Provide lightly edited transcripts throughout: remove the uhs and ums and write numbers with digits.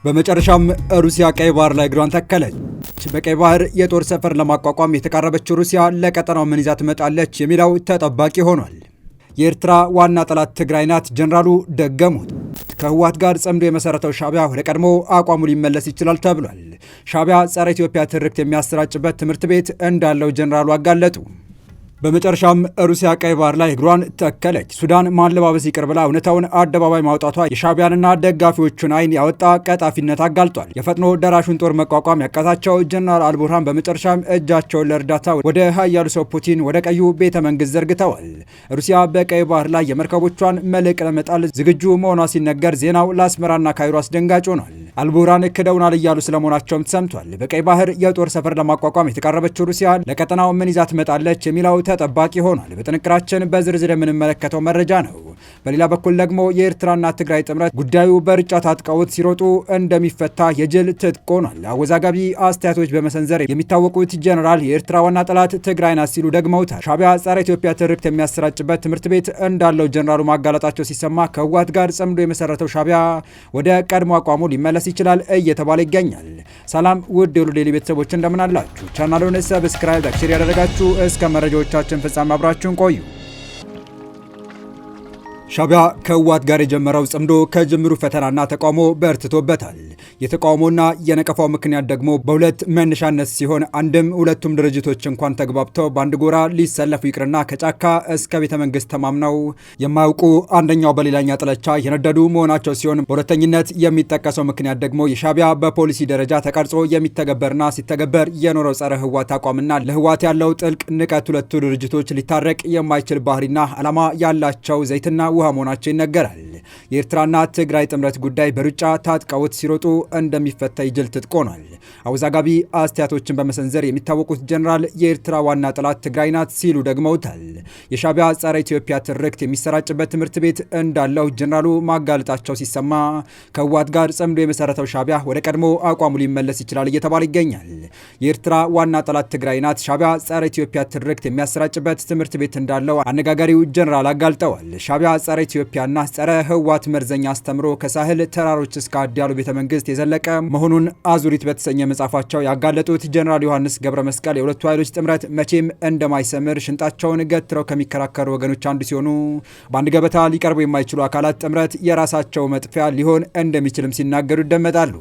በመጨረሻም ሩሲያ ቀይ ባህር ላይ እግሯን ተከለች። በቀይ ባህር የጦር ሰፈር ለማቋቋም የተቃረበችው ሩሲያ ለቀጠናው ምን ይዛ ትመጣለች የሚለው ተጠባቂ ሆኗል። የኤርትራ ዋና ጠላት ትግራይ ናት ጀነራሉ ደገሙት። ከህወሓት ጋር ጸምዶ የመሰረተው ሻዕቢያ ወደ ቀድሞ አቋሙ ሊመለስ ይችላል ተብሏል። ሻዕቢያ ጸረ ኢትዮጵያ ትርክት የሚያሰራጭበት ትምህርት ቤት እንዳለው ጀነራሉ አጋለጡ። በመጨረሻም ሩሲያ ቀይ ባህር ላይ እግሯን ተከለች። ሱዳን ማለባበስ ይቅር ብላ እውነታውን አደባባይ ማውጣቷ የሻዕቢያንና ደጋፊዎቹን አይን ያወጣ ቀጣፊነት አጋልጧል። የፈጥኖ ደራሹን ጦር መቋቋም ያቃታቸው ጀነራል አልቡርሃን በመጨረሻም እጃቸውን ለእርዳታ ወደ ሀያሉ ሰው ፑቲን ወደ ቀዩ ቤተ መንግስት ዘርግተዋል። ሩሲያ በቀይ ባህር ላይ የመርከቦቿን መልህቅ ለመጣል ዝግጁ መሆኗ ሲነገር ዜናው ለአስመራና ካይሮ አስደንጋጭ ሆኗል። አልቡርሃን ክደውናል እያሉ ስለመሆናቸውም ተሰምቷል። በቀይ ባህር የጦር ሰፈር ለማቋቋም የተቃረበችው ሩሲያ ለቀጠናው ምን ይዛ ትመጣለች የሚለው ተጠባቂ ሆኗል። በጥንቅራችን በዝርዝር የምንመለከተው መረጃ ነው። በሌላ በኩል ደግሞ የኤርትራና ትግራይ ጥምረት ጉዳዩ በርጫ ታጥቀውት ሲሮጡ እንደሚፈታ የጅል ትጥቅ ሆኗል። አወዛጋቢ አስተያየቶች በመሰንዘር የሚታወቁት ጀነራል የኤርትራ ዋና ጠላት ትግራይ ናት ሲሉ ደግመውታል። ሻዕቢያ ጸረ ኢትዮጵያ ትርክት የሚያሰራጭበት ትምህርት ቤት እንዳለው ጀነራሉ ማጋለጣቸው ሲሰማ ከህወሓት ጋር ጸምዶ የመሰረተው ሻዕቢያ ወደ ቀድሞ አቋሙ ሊመለስ ይችላል እየተባለ ይገኛል። ሰላም ውድ የሁሉ ዴይሊ ቤተሰቦች እንደምን አላችሁ? ቻናሉን ሰብስክራይብ፣ ሼር ያደረጋችሁ እስከ መረጃዎቻችን ፍጻሜ አብራችሁን ቆዩ። ሻዕቢያ ከህወሓት ጋር የጀመረው ጽምዶ ከጅምሩ ፈተናና ተቃውሞ በርትቶበታል። የተቃውሞና የነቀፋው ምክንያት ደግሞ በሁለት መነሻነት ሲሆን አንድም ሁለቱም ድርጅቶች እንኳን ተግባብተው በአንድ ጎራ ሊሰለፉ ይቅርና ከጫካ እስከ ቤተ መንግስት ተማምነው የማያውቁ አንደኛው በሌላኛ ጥላቻ የነደዱ መሆናቸው ሲሆን በሁለተኝነት የሚጠቀሰው ምክንያት ደግሞ የሻዕቢያ በፖሊሲ ደረጃ ተቀርጾ የሚተገበርና ሲተገበር የኖረው ጸረ ህወሓት አቋምና ለህወሓት ያለው ጥልቅ ንቀት ሁለቱ ድርጅቶች ሊታረቅ የማይችል ባህሪና ዓላማ ያላቸው ዘይትና ውሃ መሆናቸው ይነገራል። የኤርትራና ትግራይ ጥምረት ጉዳይ በሩጫ ታጥቀውት ሲሮጡ እንደሚፈታ ይጅል ትጥቅ ሆኗል። አወዛጋቢ አስተያየቶችን በመሰንዘር የሚታወቁት ጀነራል የኤርትራ ዋና ጠላት ትግራይ ናት ሲሉ ደግመውታል። የሻዕቢያ ጸረ ኢትዮጵያ ትርክት የሚሰራጭበት ትምህርት ቤት እንዳለው ጀነራሉ ማጋለጣቸው ሲሰማ ከህወሓት ጋር ጸምዶ የመሰረተው ሻዕቢያ ወደ ቀድሞ አቋሙ ሊመለስ ይችላል እየተባለ ይገኛል። የኤርትራ ዋና ጠላት ትግራይ ናት ሻዕቢያ ጸረ ኢትዮጵያ ትርክት የሚያሰራጭበት ትምህርት ቤት እንዳለው አነጋጋሪው ጀነራል አጋልጠዋል። ሻዕቢያ ጸረ ኢትዮጵያና ጸረ ህወሓት መርዘኛ አስተምሮ ከሳህል ተራሮች እስከ አድያሉ ቤተ መንግስት የዘለቀ መሆኑን አዙሪት በተሰኘ መጽሐፋቸው ያጋለጡት ጀነራል ዮሐንስ ገብረ መስቀል የሁለቱ ኃይሎች ጥምረት መቼም እንደማይሰምር ሽንጣቸውን ገትረው ከሚከራከሩ ወገኖች አንዱ ሲሆኑ በአንድ ገበታ ሊቀርቡ የማይችሉ አካላት ጥምረት የራሳቸው መጥፊያ ሊሆን እንደሚችልም ሲናገሩ ይደመጣሉ።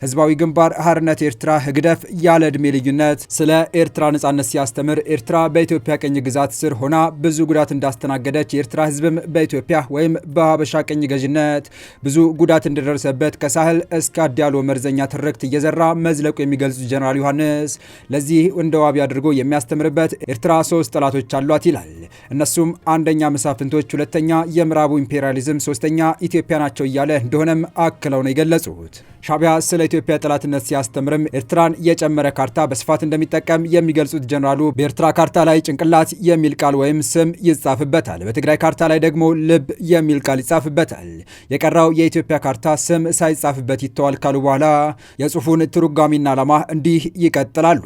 ህዝባዊ ግንባር ሓርነት ኤርትራ ህግደፍ ያለ ዕድሜ ልዩነት ስለ ኤርትራ ነጻነት ሲያስተምር ኤርትራ በኢትዮጵያ ቅኝ ግዛት ስር ሆና ብዙ ጉዳት እንዳስተናገደች የኤርትራ ህዝብም በኢትዮጵያ ወይም በሀበሻ ቅኝ ገዥነት ብዙ ጉዳት እንደደረሰበት ከሳህል እስከ አድያሎ መርዘኛ ትርክት እየዘራ መዝለቁ የሚገልጹ ጀነራል ዮሐንስ ለዚህ እንደ ዋቢ አድርጎ የሚያስተምርበት ኤርትራ 3 ጠላቶች አሏት ይላል። እነሱም አንደኛ መሳፍንቶች፣ ሁለተኛ የምዕራቡ ኢምፔሪያሊዝም፣ ሶስተኛ ኢትዮጵያ ናቸው እያለ እንደሆነም አክለው ነው የገለጹት። ሻዕቢያ ስለ ኢትዮጵያ ጠላትነት ሲያስተምርም ኤርትራን የጨመረ ካርታ በስፋት እንደሚጠቀም የሚገልጹት ጀነራሉ በኤርትራ ካርታ ላይ ጭንቅላት የሚል ቃል ወይም ስም ይጻፍበታል፣ በትግራይ ካርታ ላይ ደግሞ ልብ የሚል ቃል ይጻፍበታል። የቀረው የኢትዮጵያ ካርታ ስም ሳይጻፍበት ይተዋል ካሉ በኋላ የጽሑፉን ትርጓሜና ዓላማ እንዲህ ይቀጥላሉ።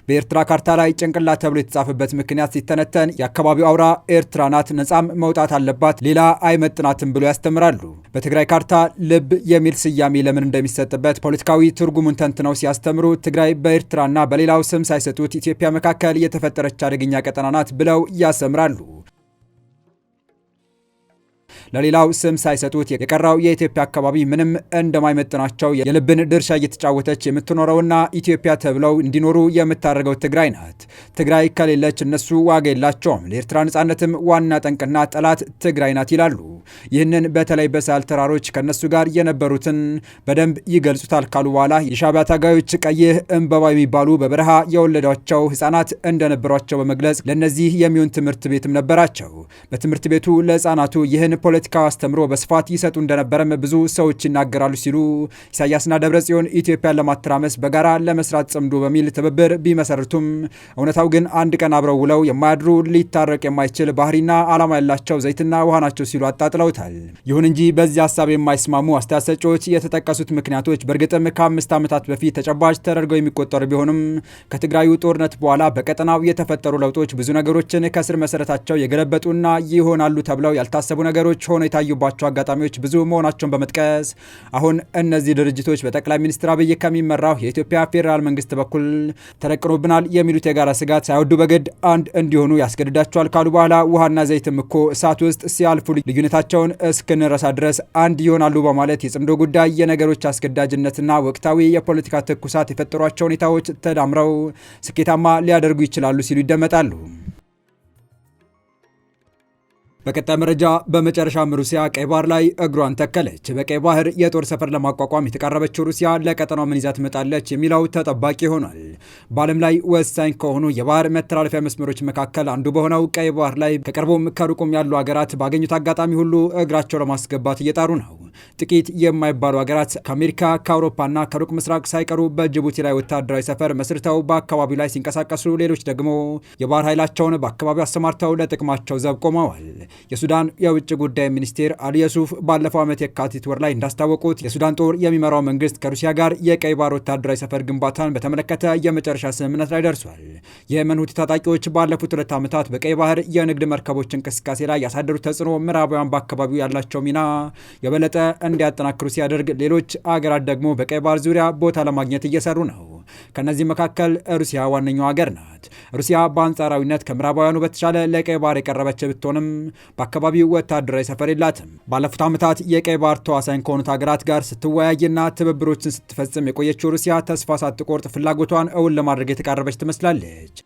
በኤርትራ ካርታ ላይ ጭንቅላት ተብሎ የተጻፈበት ምክንያት ሲተነተን የአካባቢው አውራ ኤርትራ ናት፣ ነጻም መውጣት አለባት፣ ሌላ አይመጥናትም ብሎ ያስተምራሉ። በትግራይ ካርታ ልብ የሚል ስያሜ ለምን እንደሚሰጥበት ፖለቲካዊ ትርጉሙን ተንትነው ሲያስተምሩ ትግራይ በኤርትራና በሌላው ስም ሳይሰጡት ኢትዮጵያ መካከል የተፈጠረች አደገኛ ቀጠና ናት ብለው ያሰምራሉ። ለሌላው ስም ሳይሰጡት የቀረው የኢትዮጵያ አካባቢ ምንም እንደማይመጥናቸው የልብን ድርሻ እየተጫወተች የምትኖረውና ኢትዮጵያ ተብለው እንዲኖሩ የምታደርገው ትግራይ ናት። ትግራይ ከሌለች እነሱ ዋጋ የላቸውም። ለኤርትራ ነጻነትም ዋና ጠንቅና ጠላት ትግራይ ናት ይላሉ። ይህንን በተለይ በሳህል ተራሮች ከነሱ ጋር የነበሩትን በደንብ ይገልጹታል ካሉ በኋላ የሻዕቢያ ታጋዮች ቀይህ እንበባ የሚባሉ በበረሃ የወለዷቸው ህፃናት እንደነበሯቸው በመግለጽ ለነዚህ የሚሆን ትምህርት ቤትም ነበራቸው። በትምህርት ቤቱ ለህፃናቱ ይህን ፖለቲካ አስተምሮ በስፋት ይሰጡ እንደነበረም ብዙ ሰዎች ይናገራሉ ሲሉ ኢሳያስና ደብረጽዮን ኢትዮጵያን ለማተራመስ በጋራ ለመስራት ጽምዶ በሚል ትብብር ቢመሰርቱም እውነታው ግን አንድ ቀን አብረው ውለው የማያድሩ ሊታረቅ የማይችል ባህሪና ዓላማ ያላቸው ዘይትና ውሃ ናቸው ሲሉ አጣጥለውታል። ይሁን እንጂ በዚህ ሀሳብ የማይስማሙ አስተያየት ሰጪዎች የተጠቀሱት ምክንያቶች በእርግጥም ከ5 ዓመታት በፊት ተጨባጭ ተደርገው የሚቆጠሩ ቢሆንም ከትግራዩ ጦርነት በኋላ በቀጠናው የተፈጠሩ ለውጦች ብዙ ነገሮችን ከስር መሰረታቸው የገለበጡና ይሆናሉ ተብለው ያልታሰቡ ነገሮች ሆነው የታዩባቸው አጋጣሚዎች ብዙ መሆናቸውን በመጥቀስ አሁን እነዚህ ድርጅቶች በጠቅላይ ሚኒስትር አብይ ከሚመራው የኢትዮጵያ ፌዴራል መንግስት በኩል ተደቅኖብናል የሚሉት የጋራ ስጋት ሳይወዱ በግድ አንድ እንዲሆኑ ያስገድዳቸዋል ካሉ በኋላ ውሃና ዘይትም እኮ እሳት ውስጥ ሲያልፉ ልዩነታቸውን እስክንረሳ ድረስ አንድ ይሆናሉ በማለት የጽምዶ ጉዳይ የነገሮች አስገዳጅነትና ወቅታዊ የፖለቲካ ትኩሳት የፈጠሯቸው ሁኔታዎች ተዳምረው ስኬታማ ሊያደርጉ ይችላሉ ሲሉ ይደመጣሉ። በቀጣይ መረጃ በመጨረሻም ሩሲያ ቀይ ባህር ላይ እግሯን ተከለች። በቀይ ባህር የጦር ሰፈር ለማቋቋም የተቃረበችው ሩሲያ ለቀጠናው ምን ይዛ ትመጣለች የሚለው ተጠባቂ ሆኗል። በዓለም ላይ ወሳኝ ከሆኑ የባህር መተላለፊያ መስመሮች መካከል አንዱ በሆነው ቀይ ባህር ላይ ከቅርቡም ከሩቁም ያሉ ሀገራት ባገኙት አጋጣሚ ሁሉ እግራቸው ለማስገባት እየጣሩ ነው። ጥቂት የማይባሉ ሀገራት ከአሜሪካ ከአውሮፓና ከሩቅ ምስራቅ ሳይቀሩ በጅቡቲ ላይ ወታደራዊ ሰፈር መስርተው በአካባቢው ላይ ሲንቀሳቀሱ፣ ሌሎች ደግሞ የባህር ኃይላቸውን በአካባቢው አሰማርተው ለጥቅማቸው ዘብ ቆመዋል። የሱዳን የውጭ ጉዳይ ሚኒስቴር አሊ የሱፍ ባለፈው ዓመት የካቲት ወር ላይ እንዳስታወቁት የሱዳን ጦር የሚመራው መንግስት ከሩሲያ ጋር የቀይ ባህር ወታደራዊ ሰፈር ግንባታን በተመለከተ የመጨረሻ ስምምነት ላይ ደርሷል። የየመን ሁቲ ታጣቂዎች ባለፉት 2 ዓመታት በቀይ ባህር የንግድ መርከቦች እንቅስቃሴ ላይ ያሳደሩት ተጽዕኖ ምዕራባውያን በአካባቢው ያላቸው ሚና የበለጠ እንዲያጠናክሩ ሲያደርግ፣ ሌሎች አገራት ደግሞ በቀይ ባህር ዙሪያ ቦታ ለማግኘት እየሰሩ ነው። ከነዚህ መካከል ሩሲያ ዋነኛው ሀገር ናት። ሩሲያ በአንጻራዊነት ከምዕራባውያኑ በተሻለ ለቀይ ባህር የቀረበች ብትሆንም በአካባቢው ወታደራዊ ሰፈር የላትም። ባለፉት ዓመታት የቀይ ባህር ተዋሳኝ ከሆኑት ሀገራት ጋር ስትወያይና ትብብሮችን ስትፈጽም የቆየችው ሩሲያ ተስፋ ሳትቆርጥ ፍላጎቷን እውን ለማድረግ የተቃረበች ትመስላለች።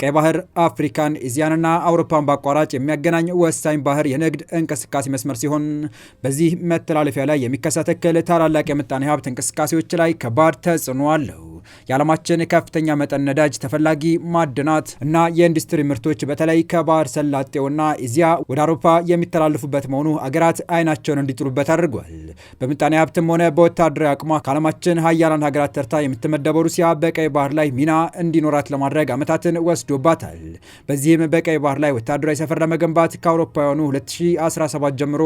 ቀይ ባህር አፍሪካን፣ ኤዚያንና አውሮፓን በአቋራጭ የሚያገናኝ ወሳኝ ባህር የንግድ እንቅስቃሴ መስመር ሲሆን በዚህ መተላለፊያ ላይ የሚከሰት እክል ታላላቅ የምጣኔ ሀብት እንቅስቃሴዎች ላይ ከባድ ተጽዕኖ አለው። የዓለማችን ከፍተኛ መጠን ነዳጅ፣ ተፈላጊ ማዕድናት እና የኢንዱስትሪ ምርቶች በተለይ ከባህር ሰላጤውና ኤዚያ ወደ አውሮፓ የሚተላለፉበት መሆኑ አገራት አይናቸውን እንዲጥሉበት አድርጓል። በምጣኔ ሀብትም ሆነ በወታደራዊ አቅሟ ከዓለማችን ሀያላን ሀገራት ተርታ የምትመደበው ሩሲያ በቀይ ባህር ላይ ሚና እንዲኖራት ለማድረግ ዓመታትን ወስዶባታል። በዚህም በቀይ ባህር ላይ ወታደራዊ ሰፈር ለመገንባት ከአውሮፓውያኑ 2017 ጀምሮ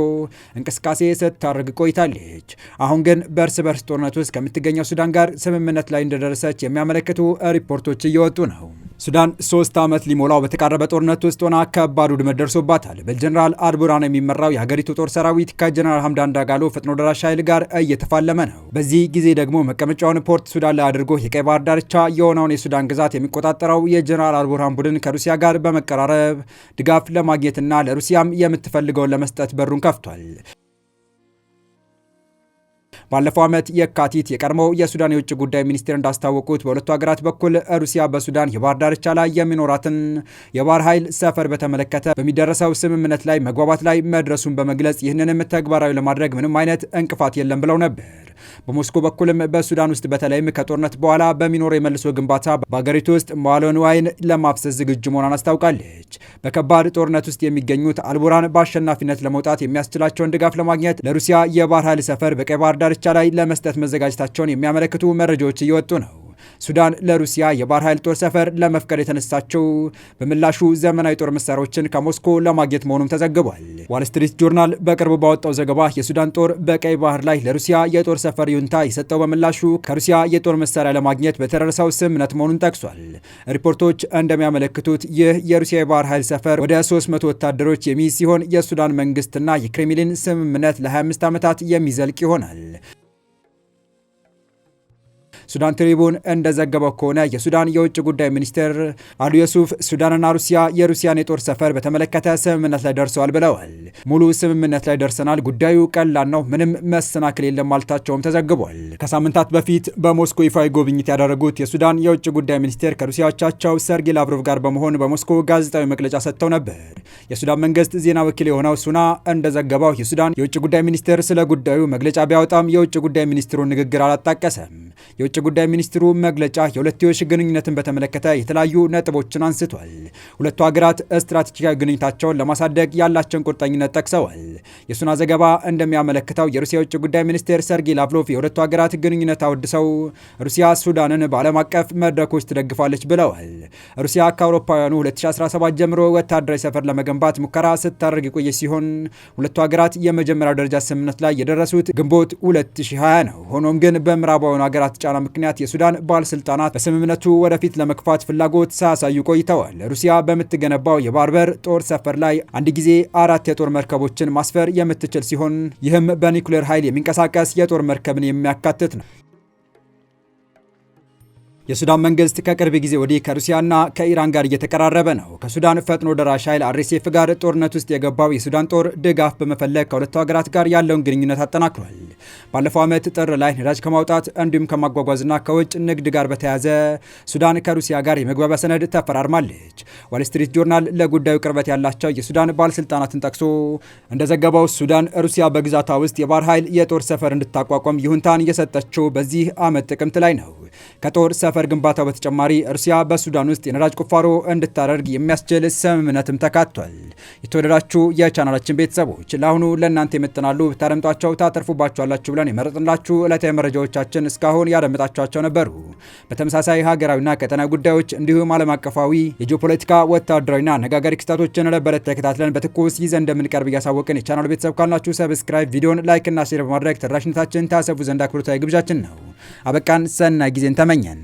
እንቅስቃሴ ስታደርግ ቆይታለች። አሁን ግን በእርስ በርስ ጦርነት ውስጥ ከምትገኘው ሱዳን ጋር ስምምነት ላይ እንደደረሰች የሚያመለክቱ ሪፖርቶች እየወጡ ነው። ሱዳን 3 ዓመት ሊሞላው በተቃረበ ጦርነት ውስጥ ሆና ከባድ ውድመት ደርሶባታል። በጀነራል አልቡርሃን የሚመራው የሀገሪቱ ጦር ሰራዊት ከጀነራል ሐምዳን ዳጋሎ ፈጥኖ ደራሽ ኃይል ጋር እየተፋለመ ነው። በዚህ ጊዜ ደግሞ መቀመጫውን ፖርት ሱዳን ላይ አድርጎ የቀይ ባህር ዳርቻ የሆነውን የሱዳን ግዛት የሚቆጣጠረው የጀነራል አልቡርሃን ቡድን ከሩሲያ ጋር በመቀራረብ ድጋፍ ለማግኘትና ለሩሲያም የምትፈልገውን ለመስጠት በሩን ከፍቷል። ባለፈው ዓመት የካቲት የቀድሞው የሱዳን የውጭ ጉዳይ ሚኒስቴር እንዳስታወቁት በሁለቱ ሀገራት በኩል ሩሲያ በሱዳን የባህር ዳርቻ ላይ የሚኖራትን የባህር ኃይል ሰፈር በተመለከተ በሚደረሰው ስምምነት ላይ መግባባት ላይ መድረሱን በመግለጽ ይህንንም ተግባራዊ ለማድረግ ምንም አይነት እንቅፋት የለም ብለው ነበር። በሞስኮ በኩልም በሱዳን ውስጥ በተለይም ከጦርነት በኋላ በሚኖረው የመልሶ ግንባታ በሀገሪቱ ውስጥ መዋዕለ ንዋይን ለማፍሰስ ዝግጁ መሆኗን አስታውቃለች። በከባድ ጦርነት ውስጥ የሚገኙት አልቡርሃን በአሸናፊነት ለመውጣት የሚያስችላቸውን ድጋፍ ለማግኘት ለሩሲያ የባህር ኃይል ሰፈር በቀይ ባህር ዳርቻ ላይ ለመስጠት መዘጋጀታቸውን የሚያመለክቱ መረጃዎች እየወጡ ነው። ሱዳን ለሩሲያ የባህር ኃይል ጦር ሰፈር ለመፍቀድ የተነሳቸው በምላሹ ዘመናዊ ጦር መሳሪያዎችን ከሞስኮ ለማግኘት መሆኑም ተዘግቧል። ዋል ስትሪት ጆርናል በቅርቡ ባወጣው ዘገባ የሱዳን ጦር በቀይ ባህር ላይ ለሩሲያ የጦር ሰፈር ይሁንታ የሰጠው በምላሹ ከሩሲያ የጦር መሳሪያ ለማግኘት በተደረሰው ስምምነት መሆኑን ጠቅሷል። ሪፖርቶች እንደሚያመለክቱት ይህ የሩሲያ የባህር ኃይል ሰፈር ወደ 300 ወታደሮች የሚይዝ ሲሆን የሱዳን መንግስትና የክሬምሊን ስምምነት ለ25 ዓመታት የሚዘልቅ ይሆናል። ሱዳን ትሪቡን እንደዘገበው ከሆነ የሱዳን የውጭ ጉዳይ ሚኒስትር አሊ የሱፍ ሱዳንና ሩሲያ የሩሲያን የጦር ሰፈር በተመለከተ ስምምነት ላይ ደርሰዋል ብለዋል። ሙሉ ስምምነት ላይ ደርሰናል፣ ጉዳዩ ቀላል ነው፣ ምንም መሰናክል የለም ማለታቸውም ተዘግቧል። ከሳምንታት በፊት በሞስኮ ይፋዊ ጉብኝት ያደረጉት የሱዳን የውጭ ጉዳይ ሚኒስቴር ከሩሲያ አቻቸው ሰርጌይ ላቭሮቭ ጋር በመሆን በሞስኮ ጋዜጣዊ መግለጫ ሰጥተው ነበር። የሱዳን መንግስት ዜና ወኪል የሆነው ሱና እንደዘገበው የሱዳን የውጭ ጉዳይ ሚኒስቴር ስለ ጉዳዩ መግለጫ ቢያወጣም የውጭ ጉዳይ ሚኒስትሩን ንግግር አላጣቀሰም። የውጭ ጉዳይ ሚኒስትሩ መግለጫ የሁለትዮሽ ግንኙነትን በተመለከተ የተለያዩ ነጥቦችን አንስቷል። ሁለቱ ሀገራት ስትራቴጂካዊ ግንኙነታቸውን ለማሳደግ ያላቸውን ቁርጠኝነት ጠቅሰዋል። የሱና ዘገባ እንደሚያመለክተው የሩሲያ የውጭ ጉዳይ ሚኒስቴር ሰርጌይ ላቭሮቭ የሁለቱ ሀገራት ግንኙነት አወድሰው ሩሲያ ሱዳንን በዓለም አቀፍ መድረኮች ትደግፋለች ብለዋል። ሩሲያ ከአውሮፓውያኑ 2017 ጀምሮ ወታደራዊ ሰፈር ለመገንባት ሙከራ ስታደርግ የቆየች ሲሆን ሁለቱ ሀገራት የመጀመሪያው ደረጃ ስምምነት ላይ የደረሱት ግንቦት 2020 ነው። ሆኖም ግን በምዕራባውያኑ ሀገራት ሀገራት ጫና ምክንያት የሱዳን ባለስልጣናት በስምምነቱ ወደፊት ለመግፋት ፍላጎት ሳያሳዩ ቆይተዋል። ሩሲያ በምትገነባው የባህር በር ጦር ሰፈር ላይ አንድ ጊዜ 4 የጦር መርከቦችን ማስፈር የምትችል ሲሆን ይህም በኒውክሌር ኃይል የሚንቀሳቀስ የጦር መርከብን የሚያካትት ነው። የሱዳን መንግስት ከቅርብ ጊዜ ወዲህ ከሩሲያና ከኢራን ጋር እየተቀራረበ ነው። ከሱዳን ፈጥኖ ደራሽ ኃይል አርኤስኤፍ ጋር ጦርነት ውስጥ የገባው የሱዳን ጦር ድጋፍ በመፈለግ ከሁለቱ ሀገራት ጋር ያለውን ግንኙነት አጠናክሯል። ባለፈው ዓመት ጥር ላይ ነዳጅ ከማውጣት እንዲሁም ከማጓጓዝና ከውጭ ንግድ ጋር በተያያዘ ሱዳን ከሩሲያ ጋር የመግባቢያ ሰነድ ተፈራርማለች። ዋል ስትሪት ጆርናል ለጉዳዩ ቅርበት ያላቸው የሱዳን ባለስልጣናትን ጠቅሶ እንደዘገባው ሱዳን ሩሲያ በግዛቷ ውስጥ የባህር ኃይል የጦር ሰፈር እንድታቋቋም ይሁንታን የሰጠችው በዚህ ዓመት ጥቅምት ላይ ነው። ከጦር ሰፈር ግንባታው በተጨማሪ ሩሲያ በሱዳን ውስጥ የነዳጅ ቁፋሮ እንድታደርግ የሚያስችል ስምምነትም ተካቷል። የተወደዳችሁ የቻናላችን ቤተሰቦች ለአሁኑ ለእናንተ የመጥናሉ ብታደምጧቸው ታተርፉባቸዋላችሁ ብለን የመረጥንላችሁ ዕለታዊ መረጃዎቻችን እስካሁን ያደመጣችኋቸው ነበሩ። በተመሳሳይ ሀገራዊና ቀጠናዊ ጉዳዮች እንዲሁም ዓለም አቀፋዊ የጂኦፖለቲካ ወታደራዊና አነጋጋሪ ክስተቶችን ለበለት ተከታትለን በትኩስ ይዘን እንደምንቀርብ እያሳወቅን የቻናሉ ቤተሰብ ካልናችሁ ሰብስክራይብ፣ ቪዲዮን ላይክ እና ሼር በማድረግ ተደራሽነታችን ታሰፉ ዘንድ አክብሮታዊ ግብዣችን ነው። አበቃን። ሰናይ ጊዜን ተመኘን።